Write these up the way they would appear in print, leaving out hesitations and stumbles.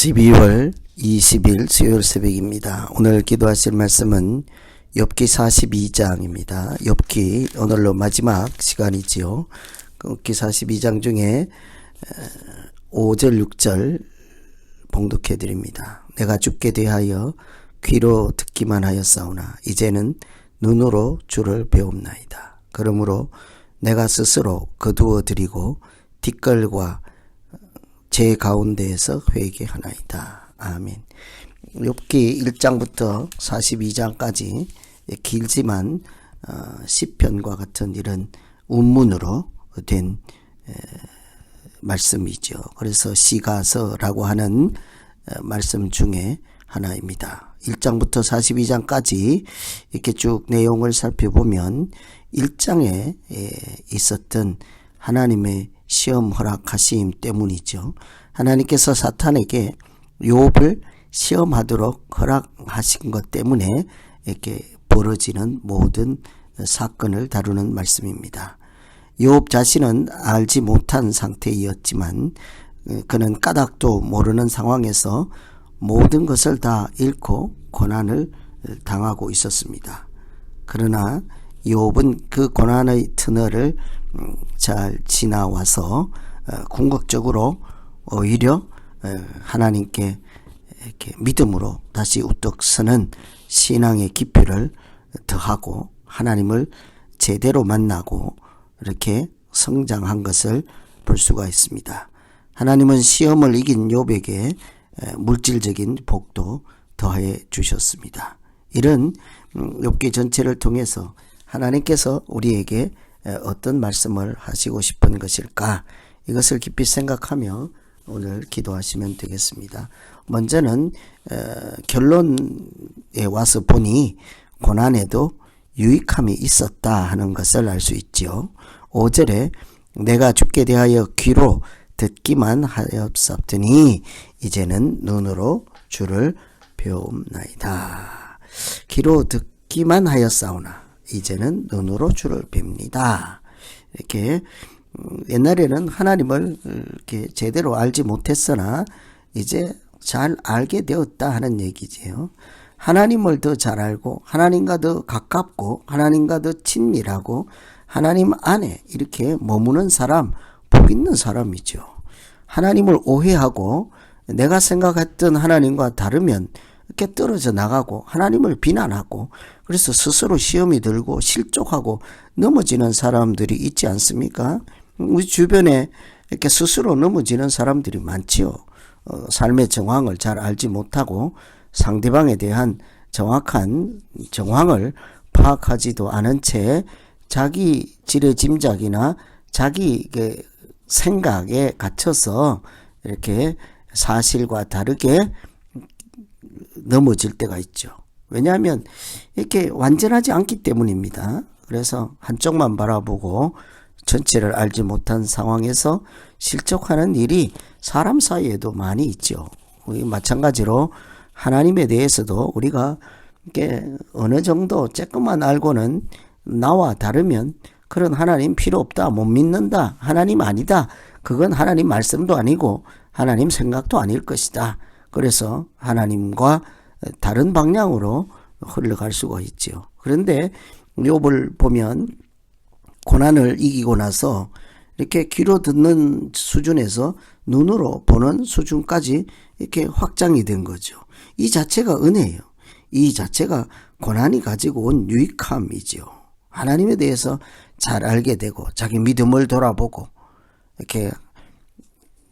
12월 20일 수요일 새벽입니다. 오늘 기도하실 말씀은 욥기 42장입니다. 욥기 오늘로 마지막 시간이지요. 욥기 42장 중에 5절 6절 봉독해 드립니다. 내가 주께 대하여 귀로 듣기만 하였사오나 이제는 눈으로 주를 배웁나이다. 그러므로 내가 스스로 거두어 드리고 뒷걸과 제 가운데에서 회개하나이다. 아멘. 욥기 1장부터 42장까지 길지만 시편과 같은 이런 운문으로 된 말씀이죠. 그래서 시가서라고 하는 말씀 중에 하나입니다. 1장부터 42장까지 이렇게 쭉 내용을 살펴보면 1장에 있었던 하나님의 시험 허락하심 때문이죠. 하나님께서 사탄에게 욥을 시험하도록 허락하신 것 때문에 이렇게 벌어지는 모든 사건을 다루는 말씀입니다. 욥 자신은 알지 못한 상태였지만 그는 까닭도 모르는 상황에서 모든 것을 다 잃고 고난을 당하고 있었습니다. 그러나 욥은 그 고난의 터널을 잘 지나와서 궁극적으로 오히려 하나님께 이렇게 믿음으로 다시 우뚝 서는 신앙의 깊이를 더하고 하나님을 제대로 만나고 이렇게 성장한 것을 볼 수가 있습니다. 하나님은 시험을 이긴 욥에게 물질적인 복도 더해 주셨습니다. 이런 욥기 전체를 통해서 하나님께서 우리에게 어떤 말씀을 하시고 싶은 것일까? 이것을 깊이 생각하며 오늘 기도하시면 되겠습니다. 먼저는 결론에 와서 보니 고난에도 유익함이 있었다 하는 것을 알 수 있지요. 5절에 내가 주께 대하여 귀로 듣기만 하였사오니 이제는 눈으로 주를 배움나이다. 귀로 듣기만 하였사오나 이제는 눈으로 주를 뵙니다. 이렇게 옛날에는 하나님을 이렇게 제대로 알지 못했으나 이제 잘 알게 되었다 하는 얘기지요. 하나님을 더 잘 알고 하나님과 더 가깝고 하나님과 더 친밀하고 하나님 안에 이렇게 머무는 사람, 복 있는 사람이죠. 하나님을 오해하고 내가 생각했던 하나님과 다르면 이렇게 떨어져 나가고 하나님을 비난하고 그래서 스스로 시험이 들고 실족하고 넘어지는 사람들이 있지 않습니까? 우리 주변에 이렇게 스스로 넘어지는 사람들이 많지요. 삶의 정황을 잘 알지 못하고 상대방에 대한 정확한 정황을 파악하지도 않은 채 자기 지레짐작이나 자기 생각에 갇혀서 이렇게 사실과 다르게 넘어질 때가 있죠. 왜냐하면 이렇게 완전하지 않기 때문입니다. 그래서 한쪽만 바라보고 전체를 알지 못한 상황에서 실족하는 일이 사람 사이에도 많이 있죠. 마찬가지로 하나님에 대해서도 우리가 이렇게 어느 정도 조금만 알고는 나와 다르면 그런 하나님 필요 없다, 못 믿는다, 하나님 아니다, 그건 하나님 말씀도 아니고 하나님 생각도 아닐 것이다. 그래서 하나님과 다른 방향으로 흘러갈 수가 있죠. 그런데 욥을 보면 고난을 이기고 나서 이렇게 귀로 듣는 수준에서 눈으로 보는 수준까지 이렇게 확장이 된 거죠. 이 자체가 은혜예요. 이 자체가 고난이 가지고 온 유익함이죠. 하나님에 대해서 잘 알게 되고 자기 믿음을 돌아보고 이렇게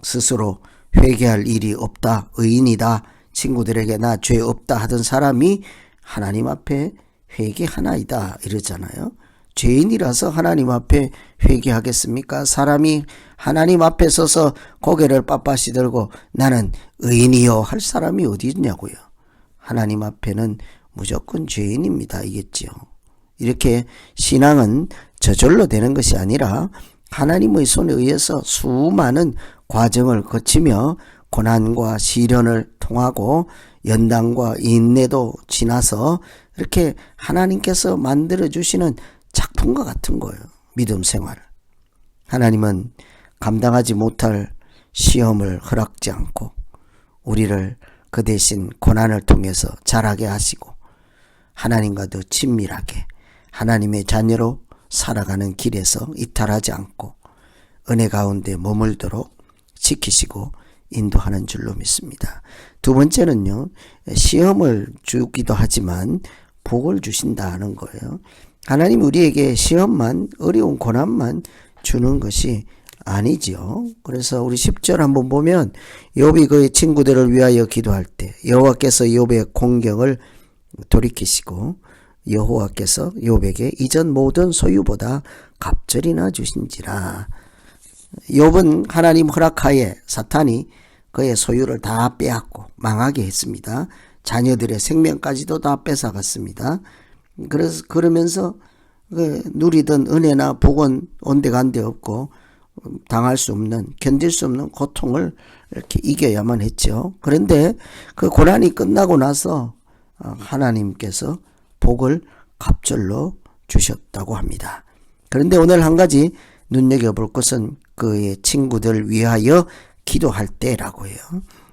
스스로 회개할 일이 없다, 의인이다, 친구들에게 나 죄 없다 하던 사람이 하나님 앞에 회개하나이다 이러잖아요. 죄인이라서 하나님 앞에 회개하겠습니까? 사람이 하나님 앞에 서서 고개를 빳빳이 들고 나는 의인이요 할 사람이 어디 있냐고요. 하나님 앞에는 무조건 죄인입니다. 이겠지요. 이렇게 신앙은 저절로 되는 것이 아니라 하나님의 손에 의해서 수많은 과정을 거치며 고난과 시련을 통하고 연단과 인내도 지나서 이렇게 하나님께서 만들어주시는 작품과 같은 거예요. 믿음 생활. 하나님은 감당하지 못할 시험을 허락지 않고 우리를 그 대신 고난을 통해서 자라게 하시고 하나님과도 친밀하게 하나님의 자녀로 살아가는 길에서 이탈하지 않고 은혜 가운데 머물도록 지키시고 인도하는 줄로 믿습니다. 두 번째는요, 시험을 주기도 하지만 복을 주신다는 거예요. 하나님 우리에게 시험만, 어려운 고난만 주는 것이 아니지요. 그래서 우리 10절 한번 보면 욥이 그의 친구들을 위하여 기도할 때 여호와께서 욥의 공경을 돌이키시고 여호와께서 욥에게 이전 모든 소유보다 갑절이나 주신지라. 욥은 하나님 허락하에 사탄이 그의 소유를 다 빼앗고 망하게 했습니다. 자녀들의 생명까지도 다 뺏어갔습니다. 그러면서 누리던 은혜나 복은 온데간데 없고 당할 수 없는, 견딜 수 없는 고통을 이렇게 이겨야만 했죠. 그런데 그 고난이 끝나고 나서 하나님께서 복을 갑절로 주셨다고 합니다. 그런데 오늘 한 가지 눈여겨볼 것은 그의 친구들 위하여 기도할 때라고 해요.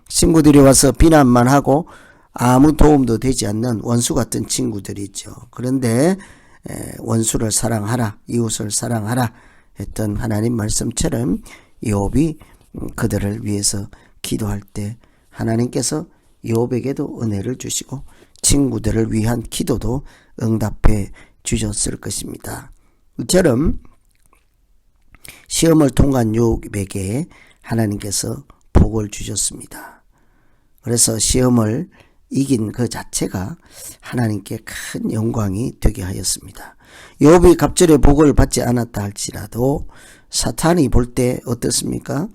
친구들이 와서 비난만 하고 아무 도움도 되지 않는 원수 같은 친구들이죠. 그런데 원수를 사랑하라, 이웃을 사랑하라 했던 하나님 말씀처럼 욥이 그들을 위해서 기도할 때 하나님께서 욥에게도 은혜를 주시고 친구들을 위한 기도도 응답해 주셨을 것입니다. 이처럼 시험을 통한 욥에게 하나님께서 복을 주셨습니다. 그래서 시험을 이긴 그 자체가 하나님께 큰 영광이 되게 하였습니다. 욥이 갑절의 복을 받지 않았다 할지라도 사탄이 볼 때 어떻습니까?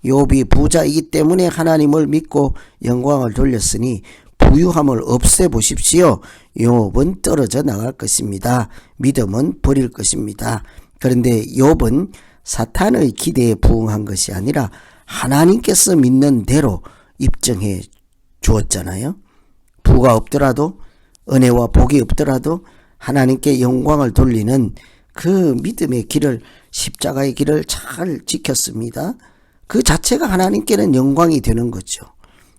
욥이 부자이기 때문에 하나님을 믿고 영광을 돌렸으니 부유함을 없애보십시오. 욥은 떨어져 나갈 것입니다. 믿음은 버릴 것입니다. 그런데 욥은 사탄의 기대에 부응한 것이 아니라 하나님께서 믿는 대로 입증해 주었잖아요. 부가 없더라도 은혜와 복이 없더라도 하나님께 영광을 돌리는 그 믿음의 길을, 십자가의 길을 잘 지켰습니다. 그 자체가 하나님께는 영광이 되는 거죠.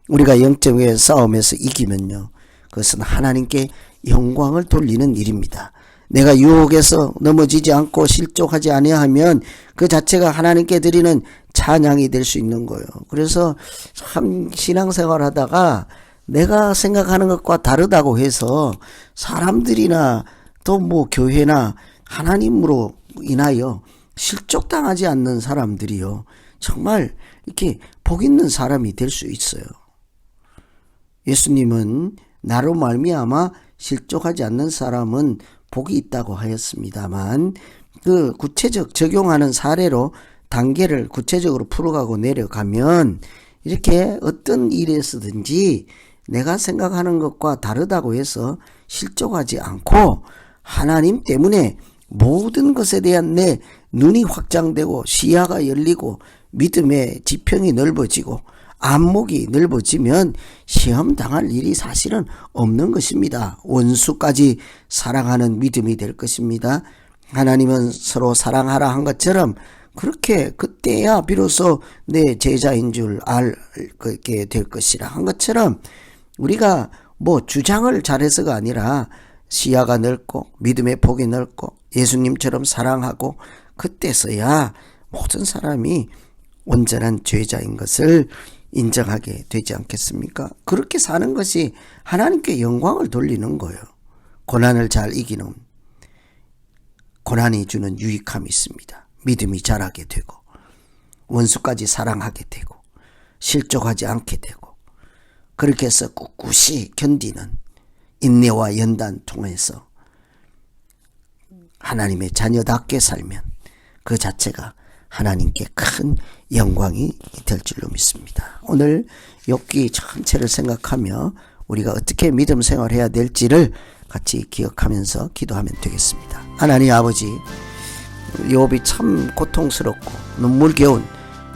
우리가 영적의 싸움에서 이기면요, 그것은 하나님께 영광을 돌리는 일입니다. 내가 유혹에서 넘어지지 않고 실족하지 아니하면 그 자체가 하나님께 드리는 찬양이 될 수 있는 거예요. 그래서 참 신앙생활 하다가 내가 생각하는 것과 다르다고 해서 사람들이나 또 뭐 교회나 하나님으로 인하여 실족당하지 않는 사람들이요, 정말 이렇게 복 있는 사람이 될 수 있어요. 예수님은 나로 말미암아 실족하지 않는 사람은 복이 있다고 하였습니다만, 그 구체적 적용하는 사례로 단계를 구체적으로 풀어가고 내려가면 이렇게 어떤 일에서든지 내가 생각하는 것과 다르다고 해서 실족하지 않고 하나님 때문에 모든 것에 대한 내 눈이 확장되고 시야가 열리고 믿음의 지평이 넓어지고 안목이 넓어지면 시험 당할 일이 사실은 없는 것입니다. 원수까지 사랑하는 믿음이 될 것입니다. 하나님은 서로 사랑하라 한 것처럼 그렇게 그때야 비로소 내 제자인 줄 알게 될 것이라 한 것처럼 우리가 뭐 주장을 잘해서가 아니라 시야가 넓고 믿음의 폭이 넓고 예수님처럼 사랑하고 그때서야 모든 사람이 온전한 죄자인 것을 인정하게 되지 않겠습니까? 그렇게 사는 것이 하나님께 영광을 돌리는 거예요. 고난을 잘 이기는, 고난이 주는 유익함이 있습니다. 믿음이 자라게 되고 원수까지 사랑하게 되고 실족하지 않게 되고 그렇게 해서 꿋꿋이 견디는 인내와 연단 통해서 하나님의 자녀답게 살면 그 자체가 하나님께 큰 영광이 될 줄로 믿습니다. 오늘 욥기 전체를 생각하며 우리가 어떻게 믿음 생활해야 될지를 같이 기억하면서 기도하면 되겠습니다. 하나님 아버지, 욥이 참 고통스럽고 눈물겨운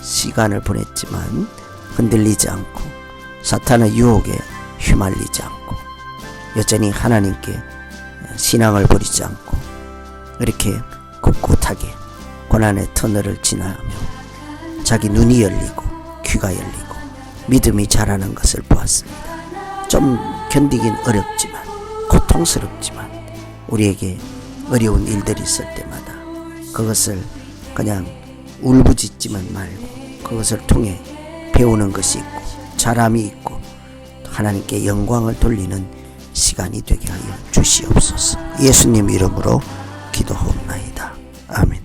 시간을 보냈지만 흔들리지 않고 사탄의 유혹에 휘말리지 않고 여전히 하나님께 신앙을 버리지 않고 이렇게 꿋꿋하게 고난의 터널을 지나며 자기 눈이 열리고 귀가 열리고 믿음이 자라는 것을 보았습니다. 좀 견디긴 어렵지만, 고통스럽지만, 우리에게 어려운 일들이 있을 때마다 그것을 그냥 울부짖지만 말고 그것을 통해 배우는 것이 있고 자람이 있고 하나님께 영광을 돌리는 시간이 되게 하여 주시옵소서. 예수님 이름으로 기도하옵나이다. 아멘.